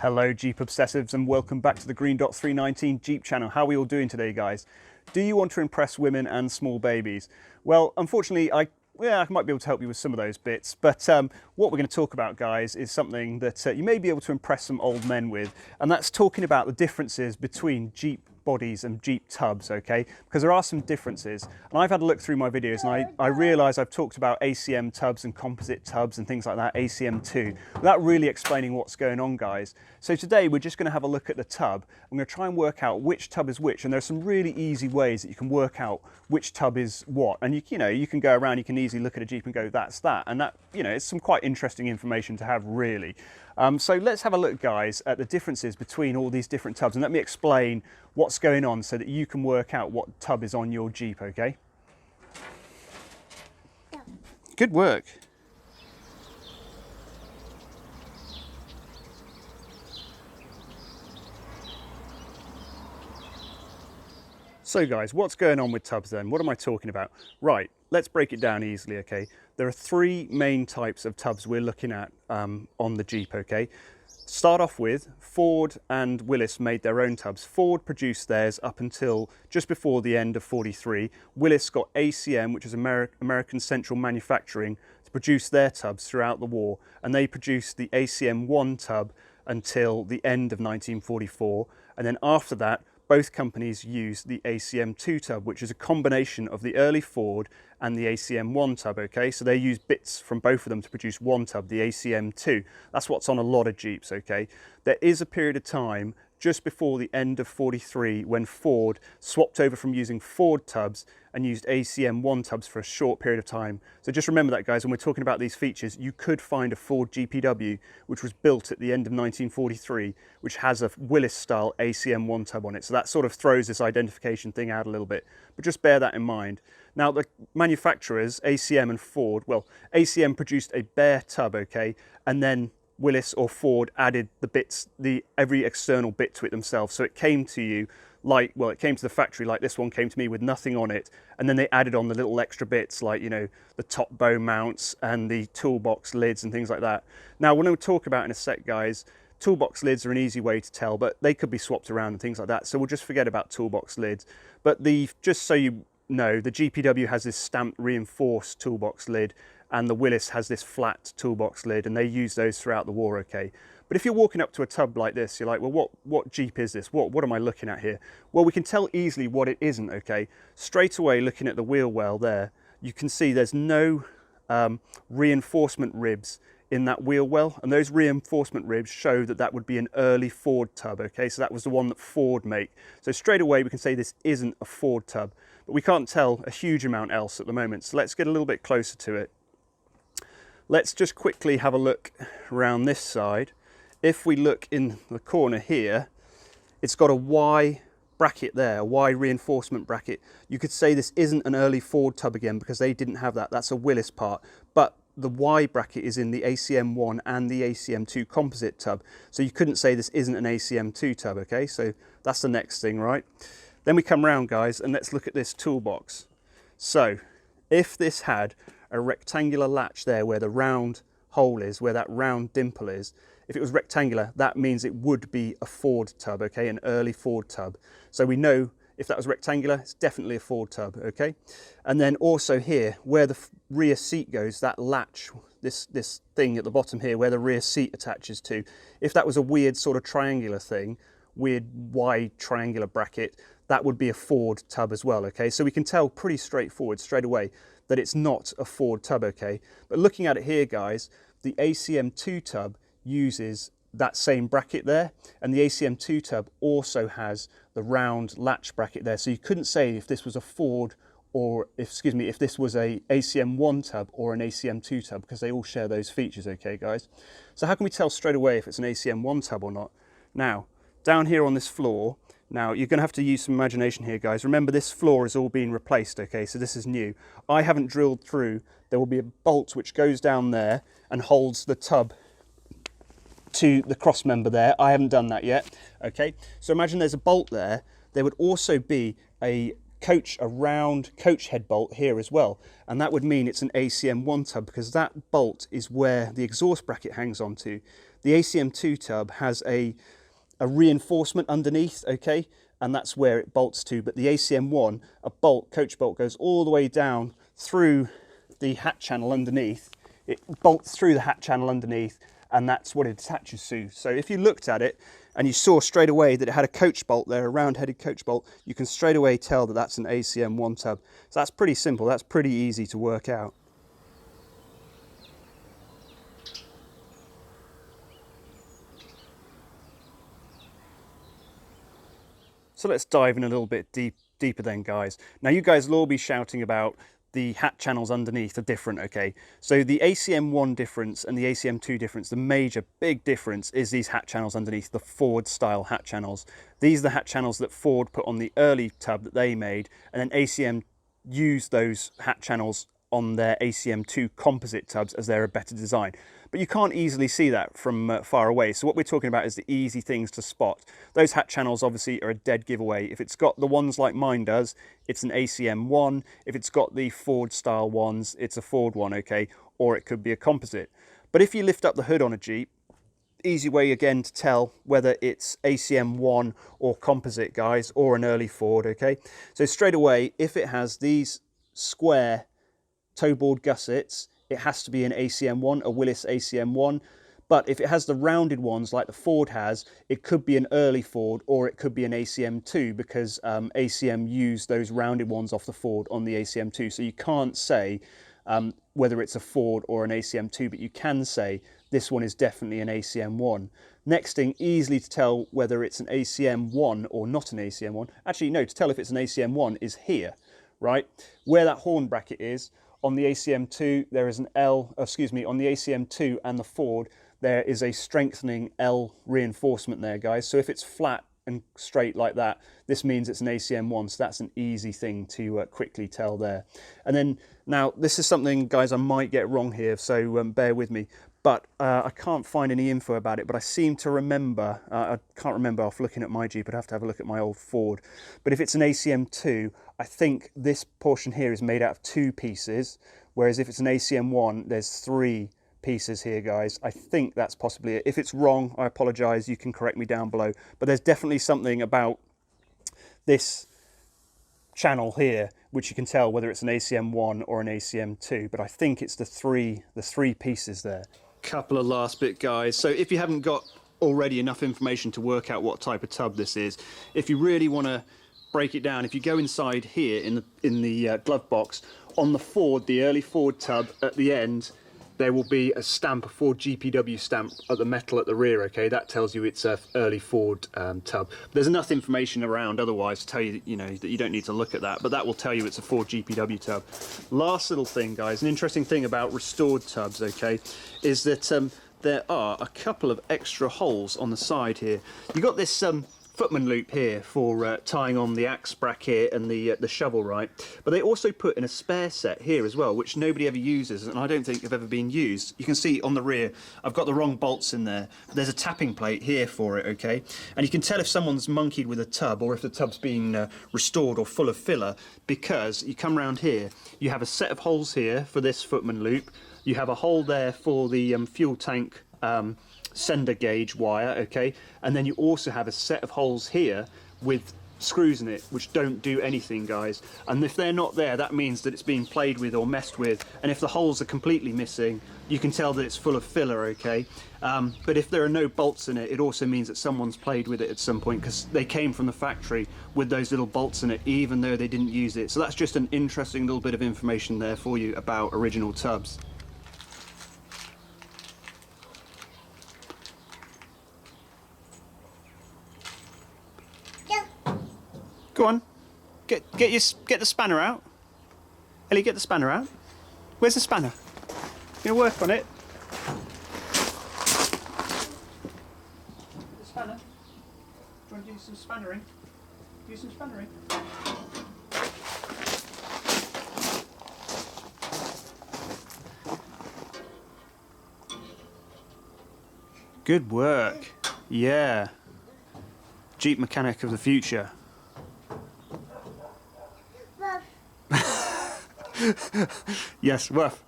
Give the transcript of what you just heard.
Hello Jeep Obsessives and welcome back to the Green Dot 319 Jeep channel. How are we all doing today, guys? Do you want to impress women and small babies? Well, unfortunately, I might be able to help you with some of those bits, but what we're going to talk about, guys, is something that you may be able to impress some old men with, and that's talking about the differences between Jeep bodies and Jeep tubs, okay? Because there are some differences, and I've had a look through my videos and I realise I've talked about ACM tubs and composite tubs and things like that, ACM2, without really explaining what's going on, guys. So today we're just going to have a look at the tub. I'm going to try and work out which tub is which, and there's some really easy ways that you can work out which tub is what. And you can go around, you can easily look at a Jeep and go, that's that. And that, it's some quite interesting information to have, really. So let's have a look, guys, at the differences between all these different tubs, and let me explain what's going on so that you can work out what tub is on your Jeep, okay? Yeah. Good work. So guys, what's going on with tubs then? What am I talking about? Right, let's break it down easily, okay? There are three main types of tubs we're looking at on the Jeep, okay? Start off with, Ford and Willis made their own tubs. Ford produced theirs up until just before the end of 43. Willis got ACM, which is American Central Manufacturing, to produce their tubs throughout the war, and they produced the ACM1 tub until the end of 1944, and then after that, both companies used the ACM2 tub, which is a combination of the early Ford and the ACM1 tub, okay? So they used bits from both of them to produce one tub, the ACM2. That's what's on a lot of Jeeps, okay? There is a period of time just before the end of 43 when Ford swapped over from using Ford tubs and used ACM1 tubs for a short period of time. So just remember that, guys, when we're talking about these features, you could find a Ford GPW which was built at the end of 1943, which has a Willis style ACM1 tub on it. So that sort of throws this identification thing out a little bit, but just bear that in mind. Now the manufacturers, ACM and Ford, well, ACM produced a bare tub, okay, and then Willis or Ford added the bits, every external bit to it themselves. So it came to you like, well, it came to the factory like this one came to me with nothing on it. And then they added on the little extra bits like, the top bow mounts and the toolbox lids and things like that. Now, what I'm going to talk about in a sec, guys, toolbox lids are an easy way to tell, but they could be swapped around and things like that. So we'll just forget about toolbox lids. But just so you know, the GPW has this stamped reinforced toolbox lid, and the Willis has this flat toolbox lid, and they use those throughout the war, okay? But if you're walking up to a tub like this, you're like, well, what Jeep is this? What am I looking at here? Well, we can tell easily what it isn't, okay? Straight away, looking at the wheel well there, you can see there's no reinforcement ribs in that wheel well, and those reinforcement ribs show that that would be an early Ford tub, okay? So that was the one that Ford made. So straight away, we can say this isn't a Ford tub, but we can't tell a huge amount else at the moment. So let's get a little bit closer to it. Let's just quickly have a look around this side. If we look in the corner here, it's got a Y bracket there, a Y reinforcement bracket. You could say this isn't an early Ford tub again because they didn't have that. That's a Willis part. But the Y bracket is in the ACM1 and the ACM2 composite tub. So you couldn't say this isn't an ACM2 tub, okay? So that's the next thing, right? Then we come round, guys, and let's look at this toolbox. So if this had a rectangular latch there where the round hole is, where that round dimple is, if it was rectangular, that means it would be a Ford tub, okay, an early Ford tub. So we know if that was rectangular, it's definitely a Ford tub, okay? And then also here, where the rear seat goes, that latch, this thing at the bottom here, where the rear seat attaches to, if that was a weird sort of triangular thing, weird wide triangular bracket, that would be a Ford tub as well, okay? So we can tell pretty straightforward straight away that it's not a Ford tub, okay? But looking at it here, guys, the ACM2 tub uses that same bracket there, and the ACM2 tub also has the round latch bracket there. So you couldn't say if this was a Ford or, if this was a ACM1 tub or an ACM2 tub, because they all share those features, okay, guys? So how can we tell straight away if it's an ACM1 tub or not? Now, down here on this floor, now you're going to have to use some imagination here, guys. Remember, this floor is all being replaced, okay? So this is new. I haven't drilled through. There will be a bolt which goes down there and holds the tub to the cross member there. I haven't done that yet, okay? So imagine there's a bolt there. There would also be a round coach head bolt here as well, and that would mean it's an ACM1 tub because that bolt is where the exhaust bracket hangs onto. The ACM2 tub has a reinforcement underneath, okay, and that's where it bolts to. But the ACM1, a bolt, coach bolt, goes all the way down through the hat channel underneath. It bolts through the hat channel underneath, and that's what it attaches to. So if you looked at it and you saw straight away that it had a coach bolt there, a round-headed coach bolt, you can straight away tell that that's an ACM1 tub. So that's pretty simple, that's pretty easy to work out. So let's dive in a little bit deeper then, guys. Now you guys will all be shouting about the hat channels underneath are different, okay? So the ACM1 difference and the ACM2 difference, the major big difference is these hat channels underneath, the Ford style hat channels. These are the hat channels that Ford put on the early tub that they made, and then ACM used those hat channels on their ACM2 composite tubs as they're a better design. But you can't easily see that from far away. So what we're talking about is the easy things to spot. Those hat channels obviously are a dead giveaway. If it's got the ones like mine does, it's an ACM1. If it's got the Ford style ones, it's a Ford one, okay? Or it could be a composite. But if you lift up the hood on a Jeep, easy way again to tell whether it's ACM1 or composite, guys, or an early Ford, okay? So straight away, if it has these square toe board gussets, it has to be an ACM1, a Willys ACM1. But if it has the rounded ones like the Ford has, it could be an early Ford or it could be an ACM2 because ACM used those rounded ones off the Ford on the ACM2. So you can't say whether it's a Ford or an ACM2, but you can say this one is definitely an ACM1. Next thing, easily to tell whether it's an ACM1 or not an ACM1. Actually, no, to tell if it's an ACM1 is here, right? Where that horn bracket is, on the ACM2, there is an L, excuse me, on the ACM2 and the Ford, there is a strengthening L reinforcement there, guys. So if it's flat and straight like that, this means it's an ACM1, so that's an easy thing to quickly tell there. And then, now, this is something, guys, I might get wrong here, so bear with me. But I can't find any info about it, but I seem to remember, I can't remember off looking at my Jeep, I'd have to have a look at my old Ford. But if it's an ACM2, I think this portion here is made out of 2 pieces, whereas if it's an ACM1, there's 3 pieces here, guys. I think that's possibly it. If it's wrong, I apologise, you can correct me down below. But there's definitely something about this channel here which you can tell whether it's an ACM1 or an ACM2, but I think it's the three pieces there. Couple of last bit, guys. So if you haven't got already enough information to work out what type of tub this is, if you really want to break it down, if you go inside here in the glove box, on the Ford, the early Ford tub, at the end there will be a stamp, a Ford GPW stamp at the metal at the rear, okay? That tells you it's a early Ford tub. There's enough information around otherwise to tell you, that you don't need to look at that, but that will tell you it's a Ford GPW tub. Last little thing, guys, an interesting thing about restored tubs, okay, is that there are a couple of extra holes on the side here. You got this footman loop here for tying on the axe bracket and the shovel, right? But they also put in a spare set here as well, which nobody ever uses, and I don't think have ever been used. You can see on the rear, I've got the wrong bolts in there. There's a tapping plate here for it, okay? And you can tell if someone's monkeyed with a tub or if the tub's been restored or full of filler, because you come around here, you have a set of holes here for this footman loop. You have a hole there for the fuel tank sender gauge wire, okay, and then you also have a set of holes here with screws in it which don't do anything, guys, and if they're not there, that means that it's being played with or messed with. And if the holes are completely missing, you can tell that it's full of filler, okay, but if there are no bolts in it, it also means that someone's played with it at some point, because they came from the factory with those little bolts in it even though they didn't use it. So that's just an interesting little bit of information there for you about original tubs. Go on, get the spanner out. Ellie, get the spanner out. Where's the spanner? You gonna work on it? The spanner. Do you want to do some spannering? Do some spannering. Good work. Yeah. Jeep mechanic of the future. Yes, woof.